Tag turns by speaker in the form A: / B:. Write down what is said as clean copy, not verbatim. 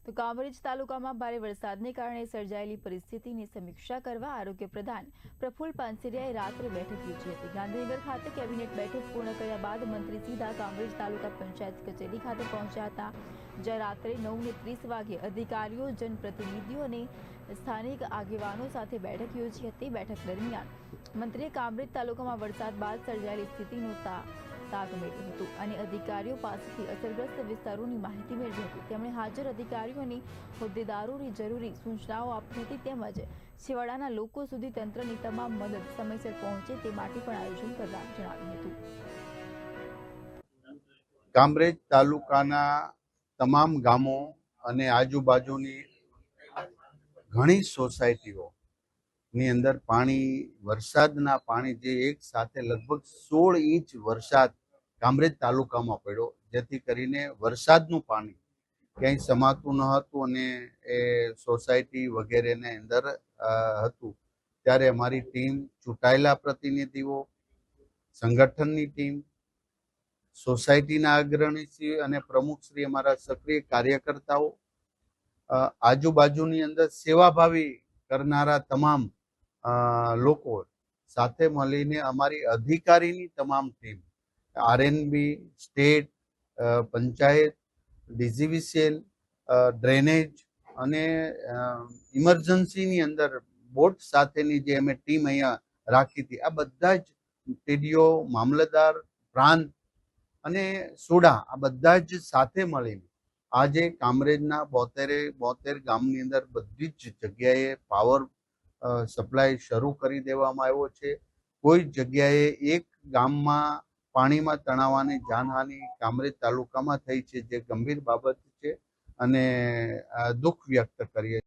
A: તો કામરેજ તાલુકામાં ભારે વરસાદને કારણે સર્જાયેલી પરિસ્થિતિની સમીક્ષા કરવા આરોગ્ય પ્રધાન પ્રફુલ્લ પાનસેરિયાએ રાત્રે બેઠક યોજી હતી। ગાંધીનગર ખાતે કેબિનેટ બેઠક પૂર્ણ કર્યા બાદ મંત્રી સીધા કામરેજ તાલુકા પંચાયત કચેરી ખાતે પહોંચ્યા હતા, જ્યાં રાત્રે 9:30 વાગે અધિકારીઓ, જનપ્રતિનિધિઓ અને સ્થાનિક આગેવાનો સાથે બેઠક યોજી હતી। બેઠક દરમિયાન મંત્રીએ કામરેજ તાલુકામાં વરસાદ બાદ સર્જાયેલી સ્થિતિનો તાગ મેળવ્યો હતો અને અધિકારીઓ પાસેથી અસરગ્રસ્ત વિસ્તારોની માહિતી મેળવી હતી। તેમણે હાજર અધિકારીઓ અને હોદ્દેદારોને જરૂરી સૂચનાઓ આપી હતી, તેમજ છેવાડાના લોકો સુધી તંત્રની તમામ મદદ સમયસર પહોંચે તે માટે પણ આયોજન કરવા જણાવ્યું હતું।
B: કામરેજ તાલુકાના તમામ ગામો અને આજુબાજુની ઘણી સોસાયટીઓની અંદર વરસાદના પાણી જે એક સાથે લગભગ 16 ઇંચ વરસાદ કામરેજ તાલુકામાં પડ્યો, જેથી કરીને વરસાદનું પાણી ક્યાંય સમાતું ન હતું અને એ સોસાયટી વગેરેને અંદર હતું। ત્યારે અમારી ટીમ, ચૂંટાયેલા પ્રતિનિધિઓ, સંગઠનની ટીમ, સોસાયટીના અગ્રણીશ્રી અને પ્રમુખશ્રી, અમારા સક્રિય કાર્યકર્તાઓ, આજુબાજુની અંદર સેવાભાવી કરનારા તમામ લોકો સાથે મળીને અમારી અધિકારીની તમામ team, RNB, state, panchayat, DGVCL, drainage અને ઇમરજન્સીની અંદર બોટ સાથેની જે અમે ટીમ અહીંયા રાખી હતી, આ બધા જ ટીડીઓ, મામલતદાર, પ્રાંત અને સોડા, આ બધા જ સાથે મળીને આજે કામરેજના 72 ગામની અંદર બધી જ જગ્યાએ પાવર સપ્લાય શરૂ કરી દેવામાં આવ્યો છે। કોઈ જગ્યાએ એક ગામમાં પાણીમાં તણાવવાની જાનહાનિ કામરેજ તાલુકામાં થઈ છે, જે ગંભીર બાબત છે અને દુઃખ વ્યક્ત કરીએ।